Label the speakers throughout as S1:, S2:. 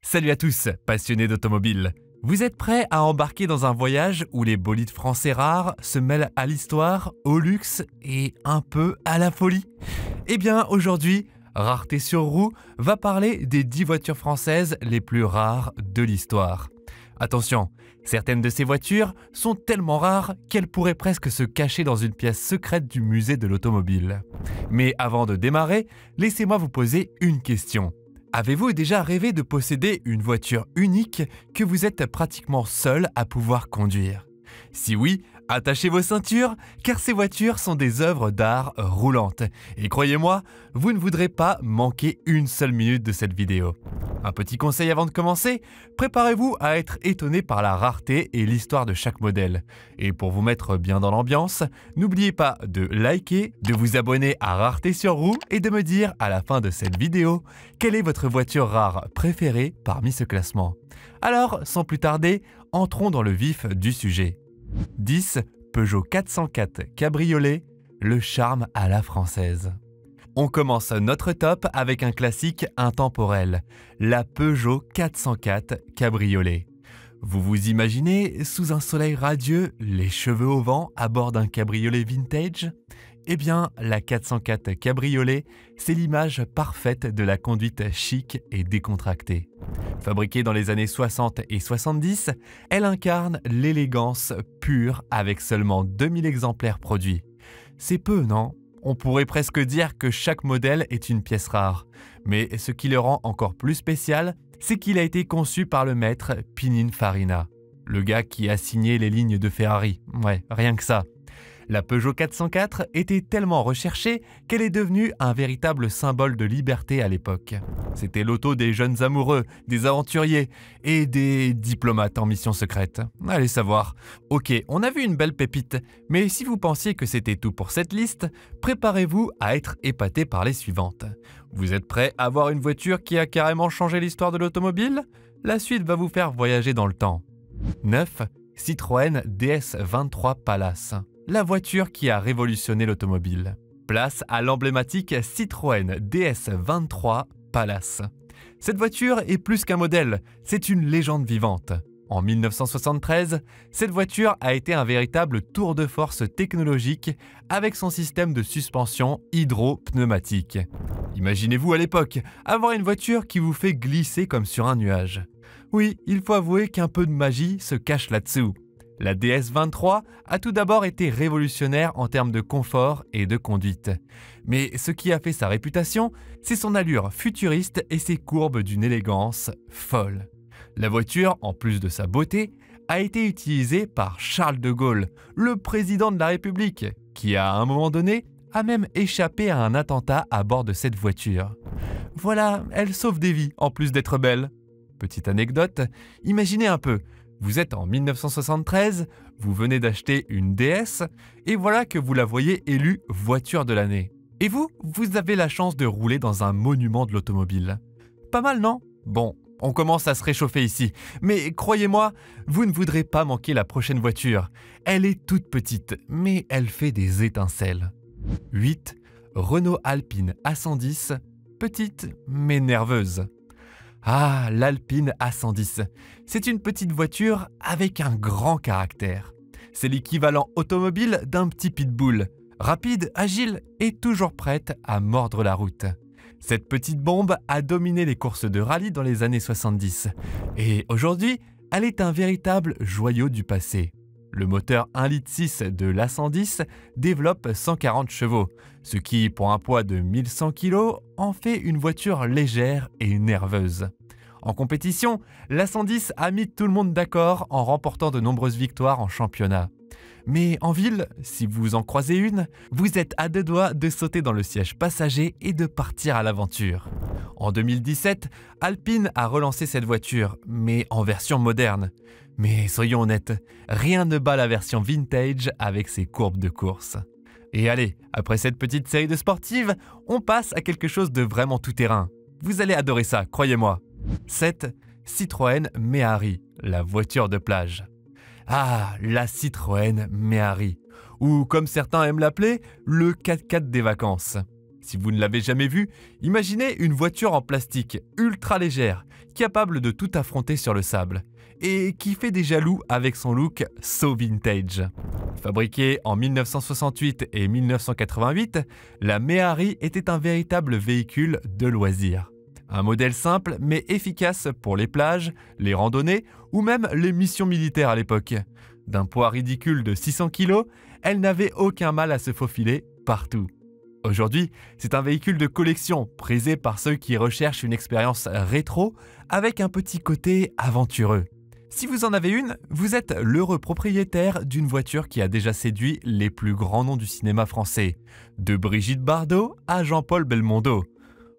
S1: Salut à tous, passionnés d'automobile. Vous êtes prêts à embarquer dans un voyage où les bolides français rares se mêlent à l'histoire, au luxe et un peu à la folie? Eh bien, aujourd'hui, Rareté sur roue va parler des 10 voitures françaises les plus rares de l'histoire. Attention, certaines de ces voitures sont tellement rares qu'elles pourraient presque se cacher dans une pièce secrète du musée de l'automobile. Mais avant de démarrer, laissez-moi vous poser une question. Avez-vous déjà rêvé de posséder une voiture unique que vous êtes pratiquement seul à pouvoir conduire? Si oui, attachez vos ceintures, car ces voitures sont des œuvres d'art roulantes. Et croyez-moi, vous ne voudrez pas manquer une seule minute de cette vidéo. Un petit conseil avant de commencer, préparez-vous à être étonné par la rareté et l'histoire de chaque modèle. Et pour vous mettre bien dans l'ambiance, n'oubliez pas de liker, de vous abonner à Rareté sur roue et de me dire à la fin de cette vidéo quelle est votre voiture rare préférée parmi ce classement. Alors, sans plus tarder, entrons dans le vif du sujet. 10. Peugeot 404 Cabriolet, le charme à la française. On commence notre top avec un classique intemporel, la Peugeot 404 Cabriolet. Vous vous imaginez, sous un soleil radieux, les cheveux au vent à bord d'un cabriolet vintage? Eh bien, la 404 Cabriolet, c'est l'image parfaite de la conduite chic et décontractée. Fabriquée dans les années 60 et 70, elle incarne l'élégance pure avec seulement 2000 exemplaires produits. C'est peu, non? On pourrait presque dire que chaque modèle est une pièce rare. Mais ce qui le rend encore plus spécial, c'est qu'il a été conçu par le maître Pininfarina, le gars qui a signé les lignes de Ferrari. Ouais, rien que ça. La Peugeot 404 était tellement recherchée qu'elle est devenue un véritable symbole de liberté à l'époque. C'était l'auto des jeunes amoureux, des aventuriers et des diplomates en mission secrète. Allez savoir. Ok, on a vu une belle pépite, mais si vous pensiez que c'était tout pour cette liste, préparez-vous à être épaté par les suivantes. Vous êtes prêts à voir une voiture qui a carrément changé l'histoire de l'automobile? La suite va vous faire voyager dans le temps. 9. Citroën DS23 Palace. La voiture qui a révolutionné l'automobile. Place à l'emblématique Citroën DS23 Palace. Cette voiture est plus qu'un modèle, c'est une légende vivante. En 1973, cette voiture a été un véritable tour de force technologique avec son système de suspension hydro-pneumatique. Imaginez-vous à l'époque, avoir une voiture qui vous fait glisser comme sur un nuage. Oui, il faut avouer qu'un peu de magie se cache là-dessous. La DS23 a tout d'abord été révolutionnaire en termes de confort et de conduite. Mais ce qui a fait sa réputation, c'est son allure futuriste et ses courbes d'une élégance folle. La voiture, en plus de sa beauté, a été utilisée par Charles de Gaulle, le président de la République, qui à un moment donné a même échappé à un attentat à bord de cette voiture. Voilà, elle sauve des vies en plus d'être belle. Petite anecdote, imaginez un peu. Vous êtes en 1973, vous venez d'acheter une DS et voilà que vous la voyez élue voiture de l'année. Et vous avez la chance de rouler dans un monument de l'automobile. Pas mal, non? Bon, on commence à se réchauffer ici, mais croyez-moi, vous ne voudrez pas manquer la prochaine voiture. Elle est toute petite, mais elle fait des étincelles. 8. Renault Alpine A110, petite mais nerveuse. Ah, l'Alpine A110. C'est une petite voiture avec un grand caractère. C'est l'équivalent automobile d'un petit pitbull, rapide, agile et toujours prête à mordre la route. Cette petite bombe a dominé les courses de rallye dans les années 70. Et aujourd'hui, elle est un véritable joyau du passé. Le moteur 1,6 litre de l'A110 développe 140 chevaux, ce qui, pour un poids de 1100 kg, en fait une voiture légère et nerveuse. En compétition, l'A110 a mis tout le monde d'accord en remportant de nombreuses victoires en championnat. Mais en ville, si vous en croisez une, vous êtes à deux doigts de sauter dans le siège passager et de partir à l'aventure. En 2017, Alpine a relancé cette voiture, mais en version moderne. Mais soyons honnêtes, rien ne bat la version vintage avec ses courbes de course. Et allez, après cette petite série de sportives, on passe à quelque chose de vraiment tout-terrain. Vous allez adorer ça, croyez-moi. 7. Citroën Méhari, la voiture de plage. Ah, la Citroën Méhari, ou comme certains aiment l'appeler, le 4x4 des vacances. Si vous ne l'avez jamais vue, imaginez une voiture en plastique ultra légère, capable de tout affronter sur le sable, et qui fait des jaloux avec son look so vintage. Fabriquée en 1968 et 1988, la Méhari était un véritable véhicule de loisirs. Un modèle simple mais efficace pour les plages, les randonnées ou même les missions militaires à l'époque. D'un poids ridicule de 600 kg, elle n'avait aucun mal à se faufiler partout. Aujourd'hui, c'est un véhicule de collection prisé par ceux qui recherchent une expérience rétro avec un petit côté aventureux. Si vous en avez une, vous êtes l'heureux propriétaire d'une voiture qui a déjà séduit les plus grands noms du cinéma français, de Brigitte Bardot à Jean-Paul Belmondo.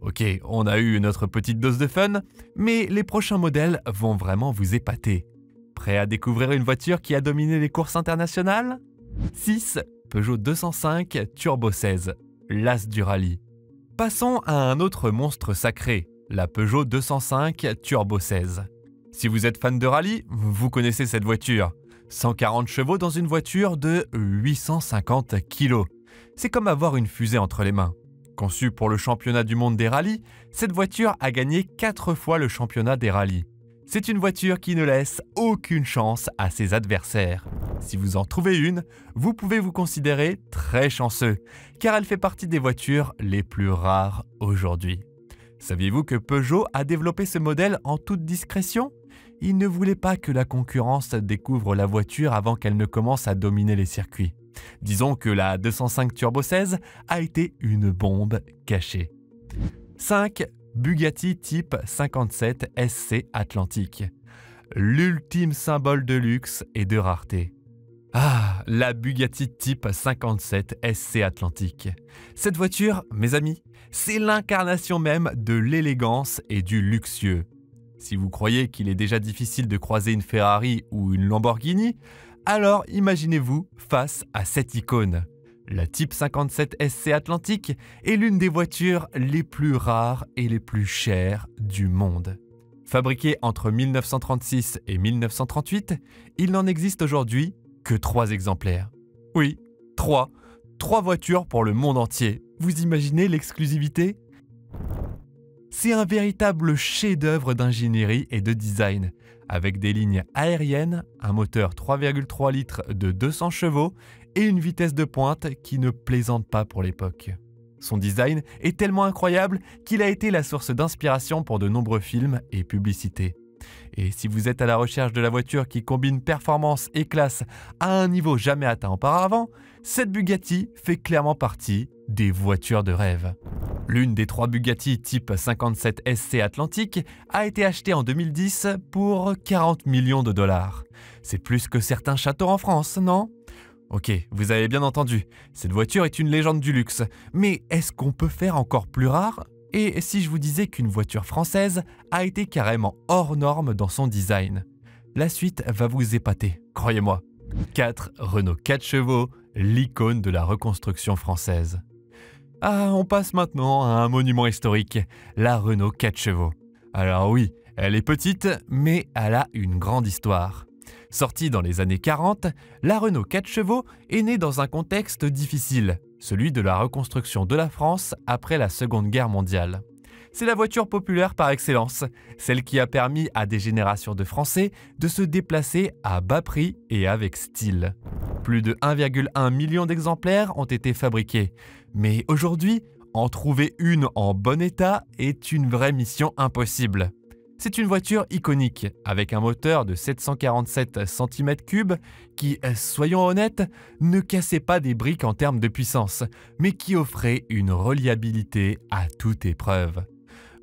S1: Ok, on a eu notre petite dose de fun, mais les prochains modèles vont vraiment vous épater. Prêt à découvrir une voiture qui a dominé les courses internationales ? 6. Peugeot 205 Turbo 16, l'as du rallye. Passons à un autre monstre sacré, la Peugeot 205 Turbo 16. Si vous êtes fan de rallye, vous connaissez cette voiture. 140 chevaux dans une voiture de 850 kg. C'est comme avoir une fusée entre les mains. Conçue pour le championnat du monde des rallyes, cette voiture a gagné 4 fois le championnat des rallyes. C'est une voiture qui ne laisse aucune chance à ses adversaires. Si vous en trouvez une, vous pouvez vous considérer très chanceux, car elle fait partie des voitures les plus rares aujourd'hui. Saviez-vous que Peugeot a développé ce modèle en toute discrétion ? Il ne voulait pas que la concurrence découvre la voiture avant qu'elle ne commence à dominer les circuits. Disons que la 205 Turbo 16 a été une bombe cachée. 5. Bugatti Type 57 SC Atlantique. L'ultime symbole de luxe et de rareté. Ah, la Bugatti Type 57 SC Atlantique. Cette voiture, mes amis, c'est l'incarnation même de l'élégance et du luxueux. Si vous croyez qu'il est déjà difficile de croiser une Ferrari ou une Lamborghini, alors imaginez-vous face à cette icône. La Type 57 SC Atlantique est l'une des voitures les plus rares et les plus chères du monde. Fabriquée entre 1936 et 1938, il n'en existe aujourd'hui que 3 exemplaires. Oui, 3. 3 voitures pour le monde entier. Vous imaginez l'exclusivité ? C'est un véritable chef-d'œuvre d'ingénierie et de design, avec des lignes aériennes, un moteur 3,3 litres de 200 chevaux et une vitesse de pointe qui ne plaisante pas pour l'époque. Son design est tellement incroyable qu'il a été la source d'inspiration pour de nombreux films et publicités. Et si vous êtes à la recherche de la voiture qui combine performance et classe à un niveau jamais atteint auparavant, cette Bugatti fait clairement partie des voitures de rêve. L'une des 3 Bugatti Type 57 SC Atlantique a été achetée en 2010 pour 40 millions de dollars. C'est plus que certains châteaux en France, non ? Ok, vous avez bien entendu, cette voiture est une légende du luxe. Mais est-ce qu'on peut faire encore plus rare ? Et si je vous disais qu'une voiture française a été carrément hors norme dans son design ? La suite va vous épater, croyez-moi. 4. Renault 4 chevaux, l'icône de la reconstruction française. Ah, on passe maintenant à un monument historique, la Renault 4 chevaux. Alors oui, elle est petite, mais elle a une grande histoire. Sortie dans les années 40, la Renault 4 chevaux est née dans un contexte difficile, celui de la reconstruction de la France après la Seconde Guerre mondiale. C'est la voiture populaire par excellence, celle qui a permis à des générations de Français de se déplacer à bas prix et avec style. Plus de 1,1 million d'exemplaires ont été fabriqués, mais aujourd'hui, en trouver une en bon état est une vraie mission impossible. C'est une voiture iconique, avec un moteur de 747 cm3 qui, soyons honnêtes, ne cassait pas des briques en termes de puissance, mais qui offrait une reliabilité à toute épreuve.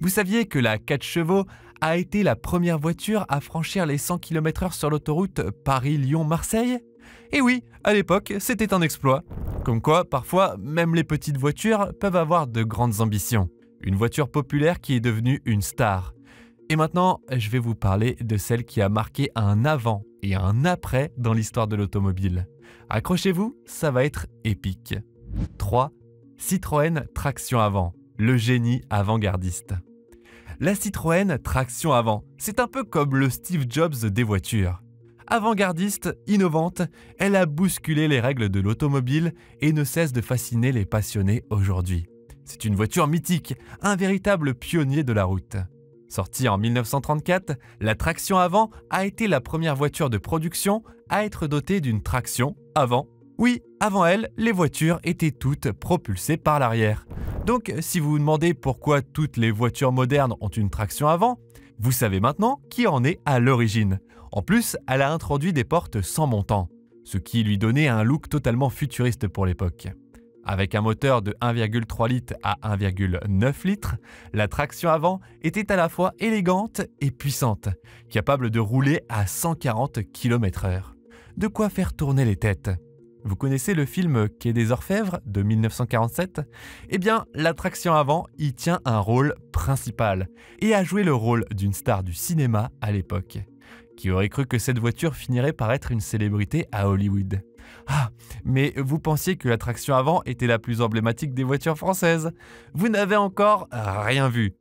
S1: Vous saviez que la 4 chevaux a été la première voiture à franchir les 100 km/h sur l'autoroute Paris-Lyon-Marseille ? Et oui, à l'époque, c'était un exploit. Comme quoi, parfois, même les petites voitures peuvent avoir de grandes ambitions. Une voiture populaire qui est devenue une star. Et maintenant, je vais vous parler de celle qui a marqué un avant et un après dans l'histoire de l'automobile. Accrochez-vous, ça va être épique. 3. Citroën traction avant, le génie avant-gardiste. La Citroën traction avant, c'est un peu comme le Steve Jobs des voitures. Avant-gardiste, innovante, elle a bousculé les règles de l'automobile et ne cesse de fasciner les passionnés aujourd'hui. C'est une voiture mythique, un véritable pionnier de la route. Sortie en 1934, la traction avant a été la première voiture de production à être dotée d'une traction avant. Oui, avant elle, les voitures étaient toutes propulsées par l'arrière. Donc, si vous vous demandez pourquoi toutes les voitures modernes ont une traction avant, vous savez maintenant qui en est à l'origine. En plus, elle a introduit des portes sans montant, ce qui lui donnait un look totalement futuriste pour l'époque. Avec un moteur de 1,3 litres à 1,9 litres, la traction avant était à la fois élégante et puissante, capable de rouler à 140 km/h. De quoi faire tourner les têtes. Vous connaissez le film Quai des Orfèvres de 1947 ? Eh bien, la traction avant y tient un rôle principal et a joué le rôle d'une star du cinéma à l'époque. Qui aurait cru que cette voiture finirait par être une célébrité à Hollywood ? Ah, mais vous pensiez que la traction avant était la plus emblématique des voitures françaises. Vous n'avez encore rien vu.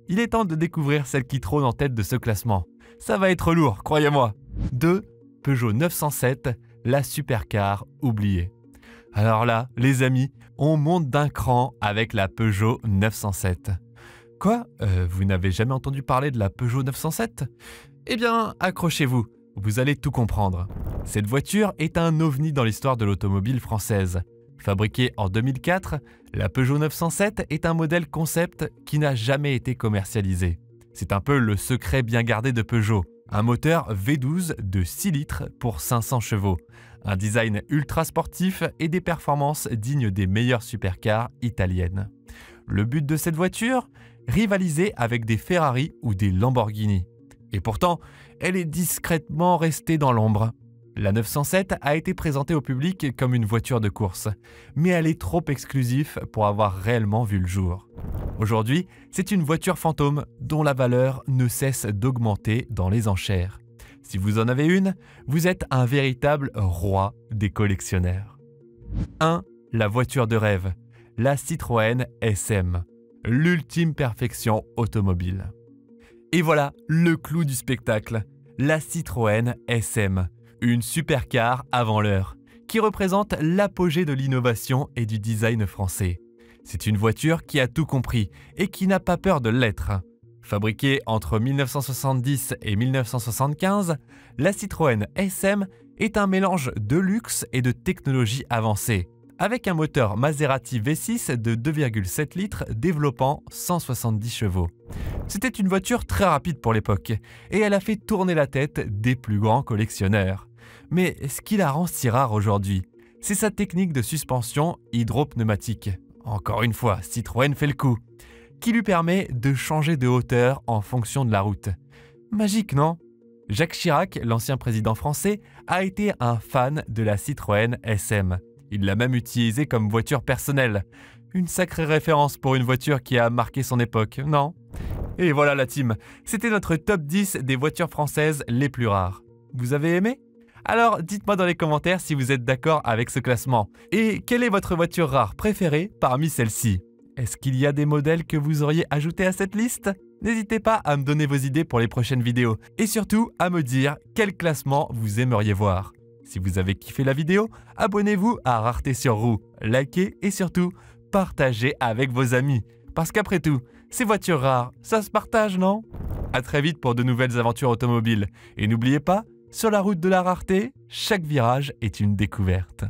S1: Il est temps de découvrir celle qui trône en tête de ce classement. Ça va être lourd, croyez-moi. 2. Peugeot 907, la supercar oubliée. Alors là, les amis, on monte d'un cran avec la Peugeot 907. Quoi ? Vous n'avez jamais entendu parler de la Peugeot 907 ? Eh bien, accrochez-vous, vous allez tout comprendre. Cette voiture est un ovni dans l'histoire de l'automobile française. Fabriquée en 2004, la Peugeot 907 est un modèle concept qui n'a jamais été commercialisé. C'est un peu le secret bien gardé de Peugeot. Un moteur V12 de 6 litres pour 500 chevaux, un design ultra sportif et des performances dignes des meilleures supercars italiennes. Le but de cette voiture ? Rivaliser avec des Ferrari ou des Lamborghini. Et pourtant, elle est discrètement restée dans l'ombre. La 907 a été présentée au public comme une voiture de course, mais elle est trop exclusive pour avoir réellement vu le jour. Aujourd'hui, c'est une voiture fantôme dont la valeur ne cesse d'augmenter dans les enchères. Si vous en avez une, vous êtes un véritable roi des collectionneurs. 1. La voiture de rêve, la Citroën SM, l'ultime perfection automobile. Et voilà le clou du spectacle, la Citroën SM, une supercar avant l'heure, qui représente l'apogée de l'innovation et du design français. C'est une voiture qui a tout compris et qui n'a pas peur de l'être. Fabriquée entre 1970 et 1975, la Citroën SM est un mélange de luxe et de technologie avancée, avec un moteur Maserati V6 de 2,7 litres développant 170 chevaux. C'était une voiture très rapide pour l'époque, et elle a fait tourner la tête des plus grands collectionneurs. Mais ce qui la rend si rare aujourd'hui, c'est sa technique de suspension hydropneumatique. Encore une fois, Citroën fait le coup, qui lui permet de changer de hauteur en fonction de la route. Magique, non ? Jacques Chirac, l'ancien président français, a été un fan de la Citroën SM. Il l'a même utilisée comme voiture personnelle. Une sacrée référence pour une voiture qui a marqué son époque, non ? Et voilà la team, c'était notre top 10 des voitures françaises les plus rares. Vous avez aimé ? Alors dites-moi dans les commentaires si vous êtes d'accord avec ce classement. Et quelle est votre voiture rare préférée parmi celles-ci ? Est-ce qu'il y a des modèles que vous auriez ajoutés à cette liste ? N'hésitez pas à me donner vos idées pour les prochaines vidéos. Et surtout à me dire quel classement vous aimeriez voir. Si vous avez kiffé la vidéo, abonnez-vous à Rareté sur Roue, likez et surtout partagez avec vos amis. Parce qu'après tout, ces voitures rares, ça se partage, non ? À très vite pour de nouvelles aventures automobiles. Et n'oubliez pas, sur la route de la rareté, chaque virage est une découverte.